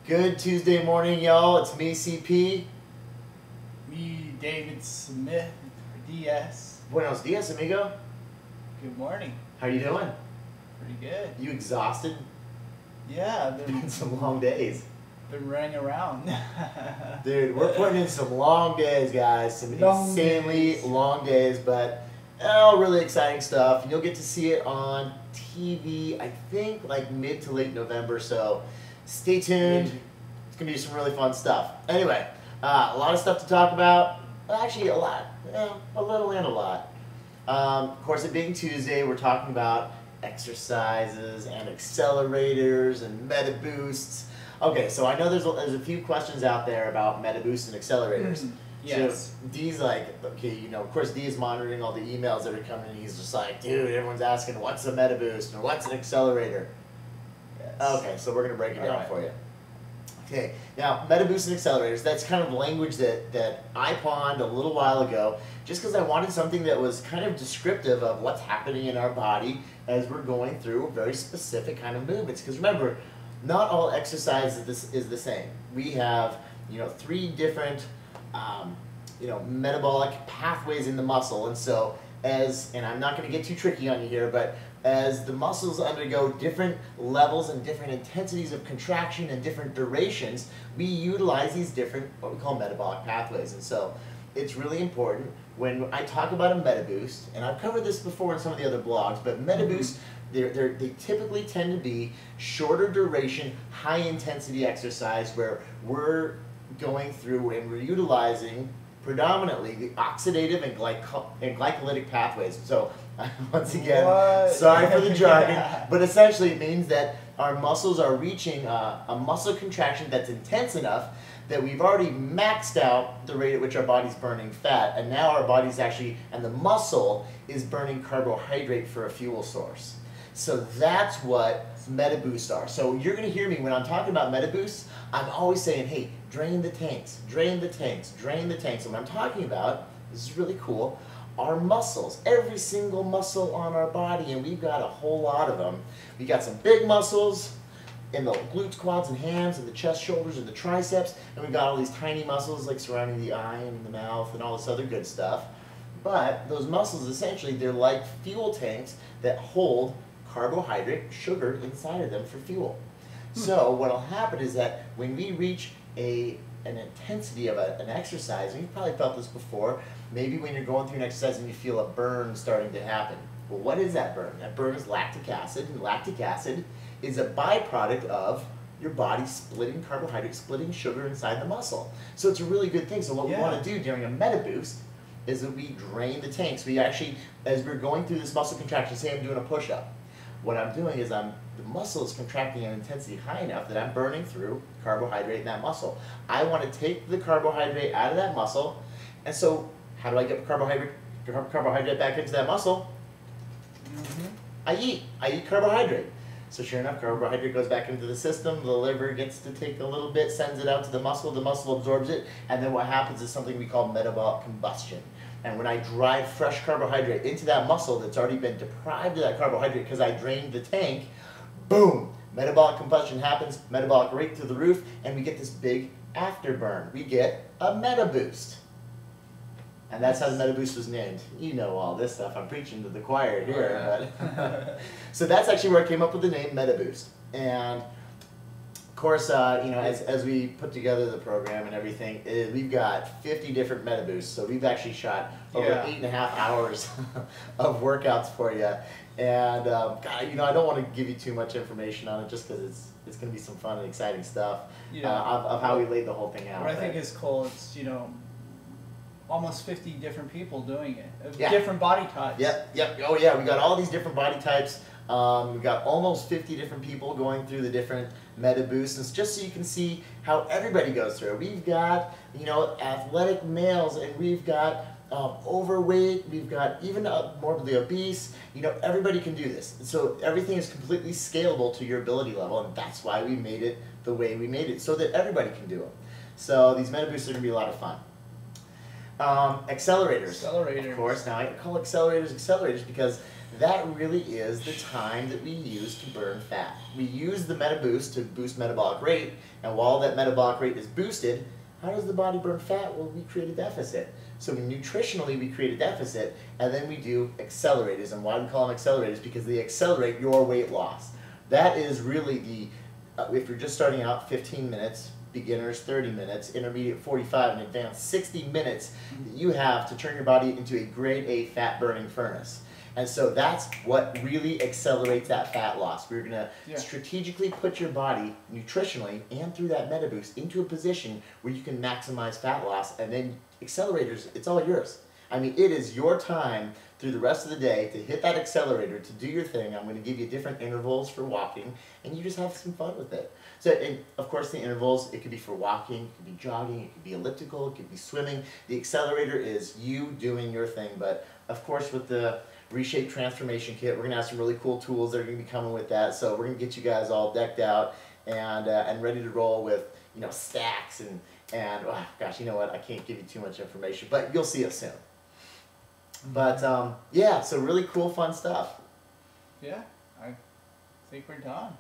Good Tuesday morning, y'all. It's me, CP. Me, David Smith, DS. Buenos dias, amigo. Good morning. How you doing? Pretty good. You exhausted? Yeah, I've Been some long days. been running around. Dude, we're putting in some long days, guys. Some Long insanely days. long days, but all really exciting stuff. And you'll get to see it on TV, I think, like mid to late November. So stay tuned. It's going to be some really fun stuff. Anyway, a lot of stuff to talk about. Well, actually, a lot. A little and a lot. Of course, it being Tuesday, we're talking about exercises and accelerators and meta boosts. Okay, so I know there's a few questions out there about meta boosts and accelerators. Yes. So D's like, okay, you know, of course D is monitoring all the emails that are coming, and he's just like, dude, everyone's asking what's a meta boost or what's an accelerator. Yes. Okay, so we're gonna break it down Alright. for you. Okay, now meta boosts and accelerators, that's kind of language that I pawned a little while ago just because I wanted something that was kind of descriptive of what's happening in our body as we're going through very specific kind of movements. Because remember, not all exercise is the same. We have, you know, 3 different metabolic pathways in the muscle, and so and I'm not going to get too tricky on you here, but as the muscles undergo different levels and different intensities of contraction and different durations, we utilize these different, what we call metabolic pathways. And so it's really important when I talk about a meta boost, and I've covered this before in some of the other blogs, but meta boosts, they typically tend to be shorter duration, high intensity exercise where we're going through and we're utilizing predominantly the oxidative and glycolytic pathways. So once again, What? sorry for the jargon, but essentially it means that our muscles are reaching a muscle contraction that's intense enough that we've already maxed out the rate at which our body's burning fat, and now our body's actually, and the muscle is burning carbohydrate for a fuel source. So that's what meta boosts are. So you're going to hear me when I'm talking about meta boosts, I'm always saying, hey, drain the tanks, drain the tanks, drain the tanks. And what I'm talking about, this is really cool, our muscles, every single muscle on our body, and we've got a whole lot of them. We got some big muscles in the glutes, quads, and hams, and the chest, shoulders, and the triceps, and we've got all these tiny muscles like surrounding the eye and the mouth and all this other good stuff. But those muscles, essentially, they're like fuel tanks that hold carbohydrate, sugar inside of them for fuel. So what will happen is that when we reach an intensity of an exercise, and you've probably felt this before, maybe when you're going through an exercise and you feel a burn starting to happen. Well, what is that burn? That burn is lactic acid, and lactic acid is a byproduct of your body splitting carbohydrate, splitting sugar inside the muscle. So it's a really good thing. So what we want to do during a meta boost is that we drain the tanks. We actually, as we're going through this muscle contraction, say I'm doing a push-up, what I'm doing is the muscle is contracting at an intensity high enough that I'm burning through carbohydrate in that muscle. I want to take the carbohydrate out of that muscle, and so how do I get carbohydrate back into that muscle? I eat carbohydrate. So sure enough, carbohydrate goes back into the system, the liver gets to take a little bit, sends it out to the muscle absorbs it, and then what happens is something we call metabolic combustion. And when I drive fresh carbohydrate into that muscle that's already been deprived of that carbohydrate because I drained the tank, boom, metabolic combustion happens, metabolic rate through the roof, and we get this big afterburn. We get a meta boost. And that's how the meta boost was named. You know all this stuff. I'm preaching to the choir here. But so that's actually where I came up with the name meta boost. And of course, as we put together the program and everything, we've got 50 different meta boosts. So we've actually shot over 8.5 hours of workouts for you. And God, I don't want to give you too much information on it just because it's going to be some fun and exciting stuff of how we laid the whole thing out. What I think is cool, it's, almost 50 different people doing it, Yeah. different body types. Yep. Oh yeah, we got all these different body types. We've got almost 50 different people going through the different meta boosts, and just so you can see how everybody goes through. We've got, athletic males, and we've got overweight, we've got even morbidly obese. Everybody can do this. So everything is completely scalable to your ability level, and that's why we made it the way we made it, so that everybody can do them. So these meta boosts are going to be a lot of fun. Accelerators. Of course. Now I call accelerators because that really is the time that we use to burn fat. We use the MetaBoost to boost metabolic rate, and while that metabolic rate is boosted, how does the body burn fat? Well, we create a deficit. So nutritionally, we create a deficit, and then we do accelerators. And why do we call them accelerators? Because they accelerate your weight loss. That is really the, if you're just starting out, 15 minutes, beginners 30 minutes, intermediate 45, and advanced 60 minutes that you have to turn your body into a grade A fat burning furnace. And so that's what really accelerates that fat loss. We're going to strategically put your body nutritionally and through that MetaBoost into a position where you can maximize fat loss, and then accelerators, it's all yours. I mean, it is your time through the rest of the day to hit that accelerator, to do your thing. I'm going to give you different intervals for walking, and you just have some fun with it. So, and of course, the intervals, it could be for walking, it could be jogging, it could be elliptical, it could be swimming. The accelerator is you doing your thing, but of course, with the Reshape Transformation Kit, we're going to have some really cool tools that are going to be coming with that. So we're going to get you guys all decked out and ready to roll with, you know, stacks and oh, gosh, you know what? I can't give you too much information, but you'll see it soon. But yeah, so really cool, fun stuff. Yeah, I think we're done.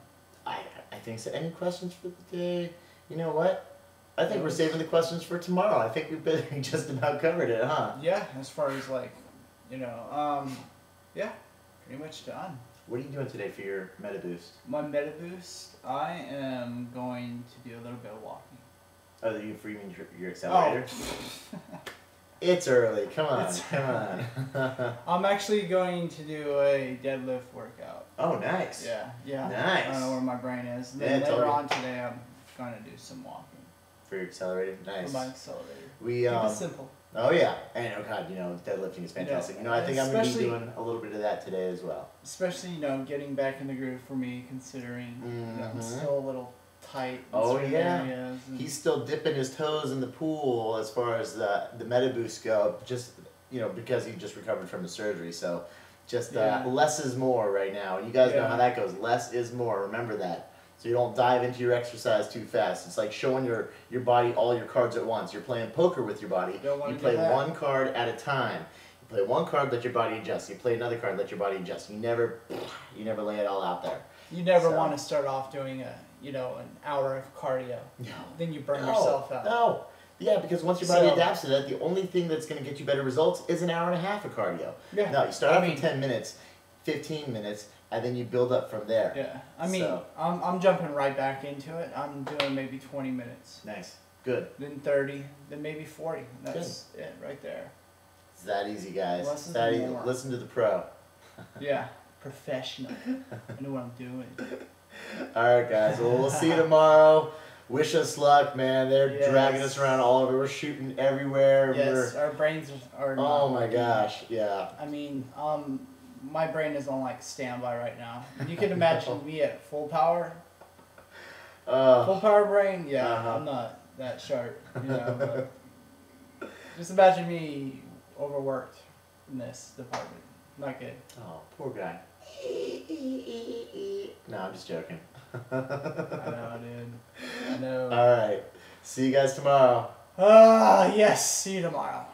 I think so. Any questions for the day? You know what? I think we're saving the questions for tomorrow. I think we've just about covered it, huh? Yeah, as far as like, you know, yeah, pretty much done. What are you doing today for your MetaBoost? My MetaBoost, I am going to do a little bit of walking. Oh, you for even your accelerator? Oh. It's early. Come on, come on. I'm actually going to do a deadlift workout. Oh, nice. Yeah, yeah. Nice. I don't know where my brain is. Then later on today, I'm going to do some walking. For your accelerator? Nice. For my accelerator. We, keep it simple. Oh, yeah. And, oh, God, you know, deadlifting is fantastic. You know, I think I'm going to be doing a little bit of that today as well. Especially, you know, getting back in the groove for me, considering you know, I'm still a little tight. Oh, yeah. He's still dipping his toes in the pool as far as the MetaBoost go, just, you know, because he just recovered from the surgery. So just less is more right now. You guys know how that goes. Less is more. Remember that. So you don't dive into your exercise too fast. It's like showing your body all your cards at once. You're playing poker with your body. You play one card at a time. You play one card, let your body adjust. You play another card, let your body adjust. You never lay it all out there. You never want to start off doing an hour of cardio. No. Then you burn yourself out. No. Yeah, because once your body adapts to that, the only thing that's going to get you better results is an hour and a half of cardio. Yeah. No, you start off with 10 minutes, 15 minutes, and then you build up from there. Yeah. I mean, I'm jumping right back into it. I'm doing maybe 20 minutes. Nice. Good. Then 30, then maybe 40. That's it right there. It's that easy, guys. It's that easy. Listen to the pro. Yeah. Professional. I know what I'm doing. All right, guys. Well, we'll see you tomorrow. Wish us luck, man. They're dragging us around all over. We're shooting everywhere. Yes, our brains are not oh my gosh, yeah. I mean, my brain is on like standby right now. You can imagine me at full power. Full power brain, I'm not that sharp, you know. But just imagine me overworked in this department. Not good. Oh, poor guy. No, I'm just joking. I know, dude. I know. All right. See you guys tomorrow. Yes. See you tomorrow.